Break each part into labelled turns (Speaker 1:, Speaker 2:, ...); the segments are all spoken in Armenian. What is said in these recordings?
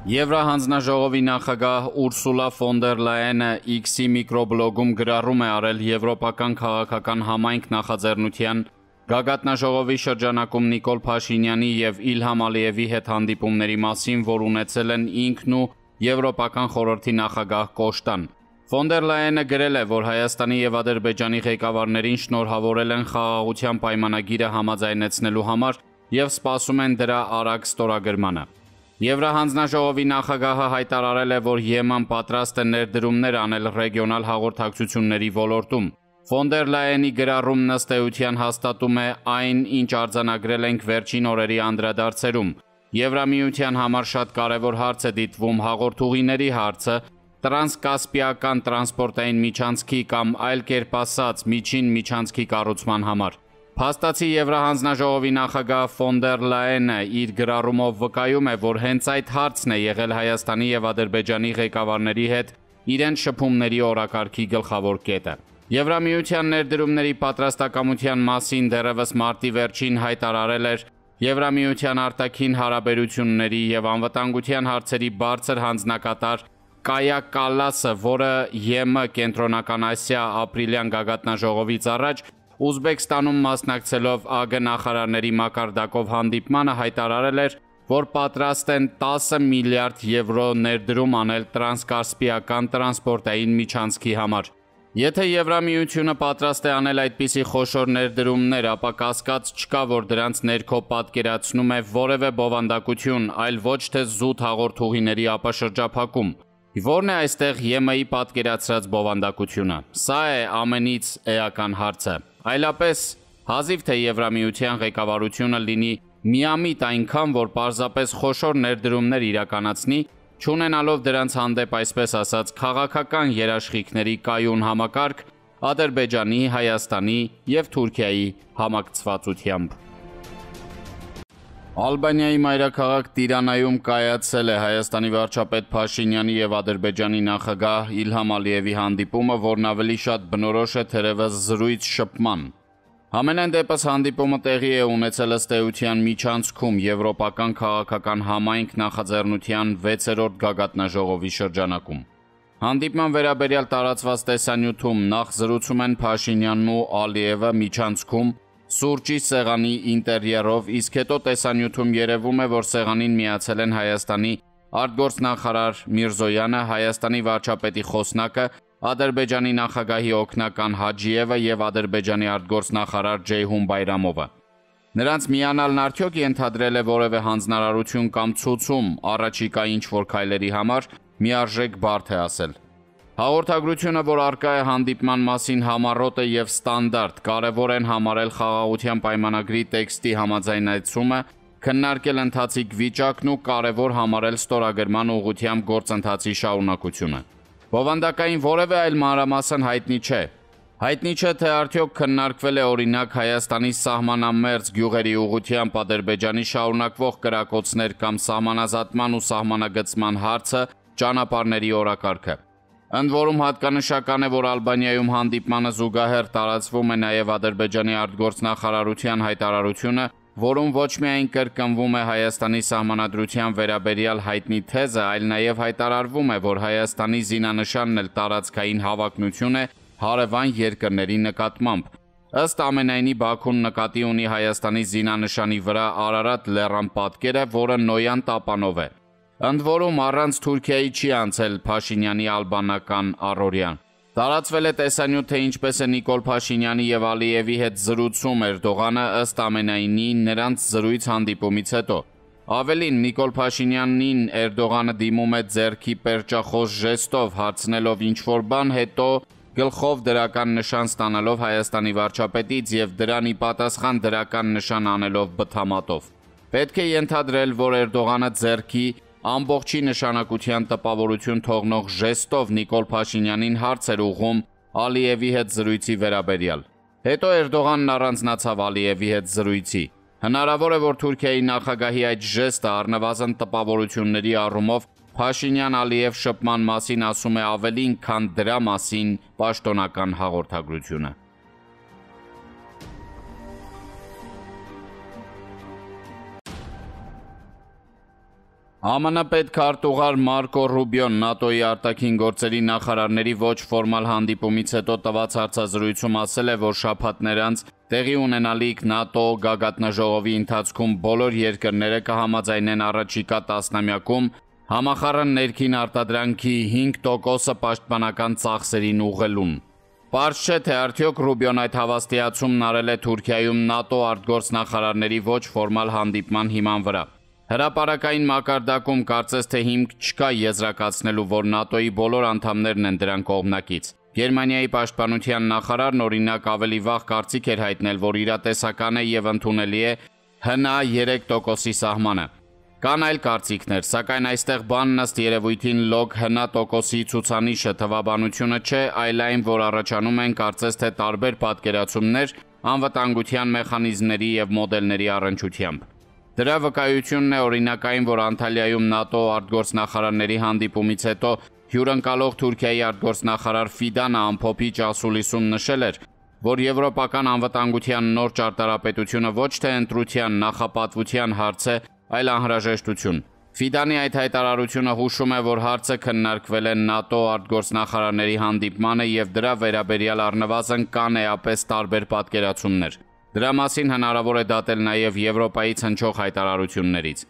Speaker 1: Եվրահանձնաժողովի նախագահ Ուրսուլա ֆոն դեր Լայենը X-ի միկրոբլոգում գրառում է արել եվրոպական քաղաքական համայնք նախաձեռնության գագաթնաժողովի շրջանակում Նիկոլ Փաշինյանի և Իլհամ Ալիևի հետ հանդիպումների մասին, որ ունեցել են ինքն ու Եվրոպական խորհրդի նախագահ Կոշտան։ Ֆոն դեր Լայենը գրել է, որ Հայաստանի և Ադրբեջանի ղեկավարներին շնորհավորել են խաղաղության պայմանագիրը համաձայնեցնելու համար և սպասում են դրա արագ ստորագրմանը։ Եվրահանձնաժողովի նախագահը հայտարարել է, որ ԵՄ-ն պատրաստ է ներդրումներ անել ռեգիոնալ հաղորդակցությունների ոլորտում։ Ֆոն դեր Լայենի գրառումն ըստ էության հաստատում է այն, ինչ արձանագրել ենք վերջին օրերի անդրադարձերում։ Եվրամիության համար շատ կարևոր հարց է դիտվում հաղորդուղիների հարցը, տրանսկասպիական տրանսպորտային միջանցքի կամ այլ կերպ ասած միջին միջանցքի կառուցման համար։ Փաստացի Եվրահանձնաժողովի նախագահ ֆոն դեր Լայենը իր գրառումով վկայում է, որ հենց այդ հարցն է եղել Հայաստանի և Ադրբեջանի ղեկավարների հետ իրենց շփումների օրակարգի գլխավոր կետը։ Եվրամիության ներդրումների պատրաստակամության մասին դեռևս մարտի վերջին հայտարարել էր Եվրամիության արտաքին հարաբերությունների և անվտանգության հարցերի բարձր հանձնակատար Կայա Կալլասը, որը ԵՄ Կենտրոնական Ասիա ապրիլյան գագաթնաժողովից առաջ Ուզբեկստանում մասնակցելով ԱԳ նախարարների մակարդակով հանդիպմանը հայտարարել էր, որ պատրաստ են 10 միլիարդ եվրո ներդրում անել տրանսկասպիական տրանսպորտային միջանցքի համար։ Եթե Եվրամիությունը պատրաստ է անել այդպիսի խոշոր ներդրումներ, ապա կասկած չկա, որ դրանց ներքո պատկերացնում է որևէ բովանդակություն, այլ ոչ թե զուտ հաղորդուղիների ապաշրջափակում։ Որն է այստեղ ԵՄ-ի պատկերացրած բովանդակությունը։ Սա է ամենից էական հարցը։ Այլապես հազիվ թե Եվրամիության ղեկավարությունը լինի միամիտ այնքան, որ պարզապես խոշոր ներդրումներ իրականացնի, չունենալով դրանց հանդեպ այսպես ասած քաղաքական երաշխիքների կայուն համակարգ Ադրբեջանի, Հայաստանի և Թուրքիայի համակցվածությամբ։ Ալբանիայի մայրաքաղաք Տիրանայում կայացել է Հայաստանի վարչապետ Փաշինյանի և Ադրբեջանի նախագահ Իլհամ Ալիևի հանդիպումը, որն ավելի շատ բնորոշ է թերևս զրույց-շփման։ Համենայն դեպս հանդիպումը տեղի է ունեցել ըստ էության միջանցքում Եվրոպական քաղաքական համայնք նախաձեռնության 6-րդ գագաթնաժողովի շրջանակում։ Հանդիպման վերաբերյալ տարածված տեսանյութում նախ զրուցում են Փաշինյանն ու Ալիևը միջանցքում սուրճի սեղանի ինտերիերով, իսկ հետո տեսանյութում երևում է, որ սեղանին միացել են Հայաստանի արտգործնախարար Միրզոյանը, Հայաստանի վարչապետի խոսնակը, Ադրբեջանի նախագահի օգնական Հաջիևը և Ադրբեջանի արտգործնախարար Ջեյհուն Բայրամովը։ Նրանց միանալն արդյոք ենթադրել է որևէ հանձնարարություն կամ ցուցում առաջիկա ինչ-որ քայլերի համար, միարժեք բարդ է ասել։ Հաղորդագրությունը, որ առկա է հանդիպման մասին, համառոտ է և ստանդարտ, կարևոր են համարել խաղաղության պայմանագրի տեքստի համաձայնեցումը, քննարկել ընթացիկ վիճակն ու կարևոր համարել ստորագրման ուղղությամբ գործընթացի շարունակությունը։ Բովանդակային որևէ այլ մանրամասն հայտնի չէ։ Հայտնի չէ, թե արդյոք քննարկվել է օրինակ Հայաստանի սահմանամերձ գյուղերի ուղղությամբ Ադրբեջանի շարունակվող կրակոցներ կամ սահմանազատման ու սահմանագծման հարցը, ճանապարհների օրակարգը։ Ընդ որում հատկանշական է, որ Ալբանիայում հանդիպմանը զուգահեռ տարածվում է նաև Ադրբեջանի արտգործնախարարության հայտարարությունը, որում ոչ միայն կրկնվում է Հայաստանի սահմանադրության վերաբերյալ հայտնի թեզը, այլ նաև հայտարարվում է, որ Հայաստանի զինանշանն էլ տարածքային հավակնություն է հարևան երկրների նկատմամբ։ Ըստ ամենայնի Բաքուն նկատի ունի Հայաստանի զինանշանի վրա Արարատ լեռան պատկերը, որը Նոյան տապանով է։ Ընդ որում առանց Թուրքիայի չի անցել Փաշինյանի ալբանական առօրյան։ Տարածվել է տեսանյութ, թե ինչպես է Նիկոլ Փաշինյանի և Ալիևի հետ զրուցում Էրդողանը, ըստ ամենայնի նրանց զրույց հանդիպումից հետո։ Ավելին, Նիկոլ Փաշինյանին Էրդողանը դիմում է ձեռքի պերճախոս ժեստով, հարցնելով ինչ-որ բան, հետո գլխով դրական նշան ստանալով Հայաստանի վարչապետից և դրան ի պատասխան դրական նշան անելով բթամատով։ Պետք է ենթադրել, որ Էրդողանը ձեռքի ամբողջի նշանակության տպավորություն թողնող ժեստով Նիկոլ Փաշինյանին հարց էր ուղղում Ալիևի հետ զրույցի վերաբերյալ։ Հետո Էրդողանն առանձնացավ Ալիևի հետ զրույցի։ Հնարավոր է, որ Թուրքիայի նախագահի այդ ժեստը առնվազն տպավորությունների առումով Փաշինյան-Ալիև շփման մասին ասում է ավելին, քան դրա մասին պաշտոնական հաղորդագրությունը։ ԱՄՆ պետքարտուղար Մարկո Ռուբիոն ՆԱՏՕ-ի արտաքին գործերի նախարարների ոչ ֆորմալ հանդիպումից հետո տված հարցազրույցում ասել է, որ շաբաթներ անց տեղի ունենալիք ՆԱՏՕ գագաթնաժողովի ընթացքում բոլոր երկրները կհամաձայնեն առաջիկա տասնամյակում համախառն ներքին արտադրանքի 5%-ը պաշտպանական ծախսերին ուղղելուն։ Պարզ չէ, թե արդյոք Ռուբիոն այդ հավաստիացումն արել է Թուրքիայում ՆԱՏՕ արտգործնախարարների ոչ ֆորմալ հանդիպման հիման վրա։ Հրապարակային մակարդակում կարծես թե հիմք չկա եզրակացնելու, որ ՆԱՏՕ-ի բոլոր անդամներն են դրան կողմնակից։ Գերմանիայի պաշտպանության նախարարն օրինակ ավելի վաղ կարծիք էր հայտնել, որ իրատեսական է եւ ընդունելի է ՀՆԱ 3%-ի սահմանը։ Կան այլ կարծիքներ, սակայն այստեղ բանն ըստ երևույթին լոկ ՀՆԱ%-ի ցուցանիշը թվաբանությունը չէ, այլ այն, որ առաջանում են կարծես թե տարբեր պատկերացումներ անվտանգության մեխանիզմների եւ մոդելների առնչությամբ։ Դրա վկայությունն է օրինակ այն, որ Անտալիայում ՆԱՏՕ արտգործնախարարների հանդիպումից հետո հյուրընկալող Թուրքիայի արտգործնախարար Ֆիդանը ամփոփի ասուլիսում նշել էր, որ եվրոպական անվտանգության նոր ճարտարապետությունը ոչ թե ընտրության նախապատվության հարց է, այլ անհրաժեշտություն։ Ֆիդանի այդ հայտարարությունը հուշում է, որ հարցը քննարկվել է ՆԱՏՕ արտգործնախարարների հանդիպմանը եւ դրա վերաբերյալ առնվազն կան էապես տարբեր պատկերացումներ։ Դրա մասին հնարավոր է դատել նաև Եվրոպայից հնչող հայտարարություններից։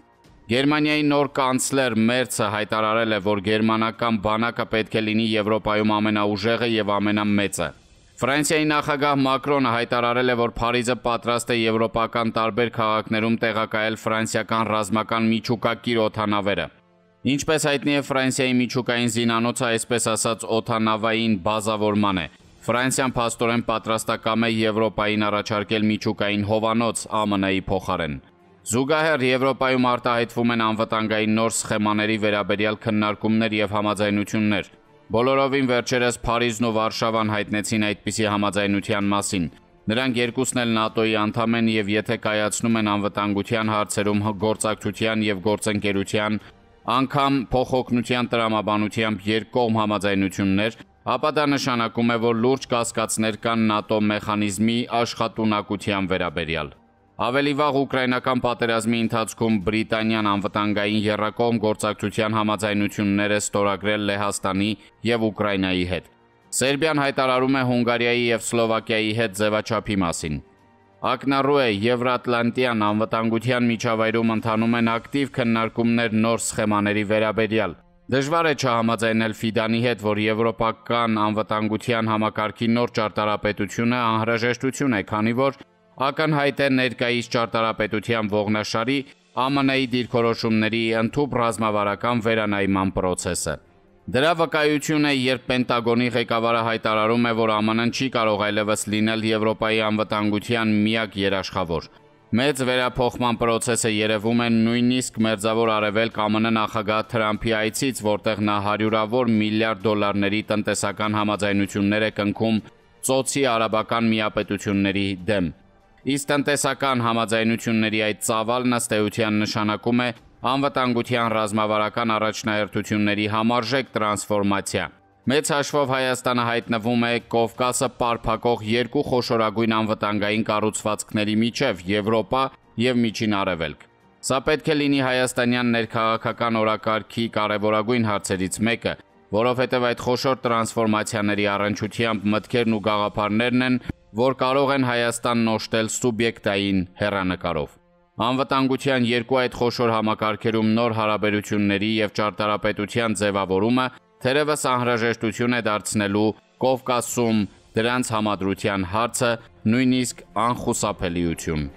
Speaker 1: Գերմանիայի նոր կանցլեր Մերցը հայտարարել է, որ գերմանական բանակը պետք է լինի Եվրոպայում ամենաուժեղը եւ ամենամեծը։ Ֆրանսիայի նախագահ Մակրոնը հայտարարել է, որ Փարիզը պատրաստ է եվրոպական տարբեր քաղաքներում տեղակայել ֆրանսիական ռազմական միջուկակիր օդանավերը։ Ինչպես հայտնի է, Ֆրանսիայի միջուկային զինանոցը այսպես ասած օդանավային բազավորման է։ Ֆրանսիան փաստորեն պատրաստակամ է Եվրոպային առաջարկել միջուկային հովանոց ԱՄՆ-ի փոխարեն։ Զուգահեռ Եվրոպայում արտահայտվում են անվտանգային նոր սխեմաների վերաբերյալ քննարկումներ եւ համաձայնություններ։ Բոլորովին վերջերս Փարիզն ու Վարշավան հայտնեցին այդպիսի համաձայնության մասին։ Նրանք երկուսն էլ ՆԱՏՕ-ի անդամ են եւ եթե կայացնում են անվտանգության հարցերում գործակցության եւ գործընկերության, անգամ փոխօգնության տրամաբանությամբ երկկողմ համաձայնություններ, ապա դա նշանակում է, որ լուրջ կասկածներ կան ՆԱՏՕ մեխանիզմի աշխատունակության վերաբերյալ։ Ավելի վաղ ուկրաինական պատերազմի ընթացքում Բրիտանիան անվտանգային եռակողմ գործակցության համաձայնություններ է ստորագրել Լեհաստանի եւ Ուկրաինայի հետ։ Սերբիան հայտարարում է Հունգարիայի եւ Սլովակիայի հետ ձևաչափի մասին։ Ակնառու է Եվրատլանտյան անվտանգության միջավայրում ընթանում են ակտիվ քննարկումներ նոր սխեմաների վերաբերյալ։ Դժվար է չհամաձայնել Ֆիդանի հետ, որ եվրոպական անվտանգության համակարգի նոր ճարտարապետությունը անհրաժեշտություն է, քանի որ ակնհայտ է ներկայիս ճարտարապետության ողնաշարի ԱՄՆ-ի դիրքորոշումների ընդհուպ ռազմավարական վերանայման պրոցեսը։ Դրա վկայություն է, երբ Պենտագոնի ղեկավարը հայտարարում է, որ ԱՄՆ-ն չի կարող այլևս լինել Եվրոպայի անվտանգության միակ երաշխավոր։ Մեծ վերափոխման պրոցեսը երևում է նույնիսկ Մերձավոր Արևելք ԱՄՆ նախագահ Թրամփի այցից, որտեղ նա $100-ավոր միլիարդ դոլարների տնտեսական համաձայնություններ է կնքում ծոցի արաբական միապետությունների դեմ։ Իսկ տնտեսական համաձայնությունների այդ ծավալն ըստ էության նշանակում է անվտանգության ռազմավարական առաջնահերթությունների համարժեք տրանսֆորմացիա։ Մեծ հաշվով Հայաստանը հայտնվում է Կովկասը պարփակող երկու խոշորագույն անվտանգային կառուցվածքների միջև՝ Եվրոպա եւ Միջին Արևելք։ Սա պետք է լինի հայաստանյան ներքաղաքական օրակարգի կարևորագույն հարցերից մեկը, որովհետև այդ խոշոր տրանսֆորմացիաների առնչությամբ մտքերն ու գաղափարներն են, որ կարող են Հայաստանն օժտել սուբյեկտային հեռանկարով։ Անվտանգության երկու այդ խոշոր համակարգերում նոր հարաբերությունների եւ ճարտարապետության ձևավորումը թերևս անհրաժեշտություն է դարձնելու Կովկասում դրանց համադրության հարցը նույնիսկ անխուսափելիություն։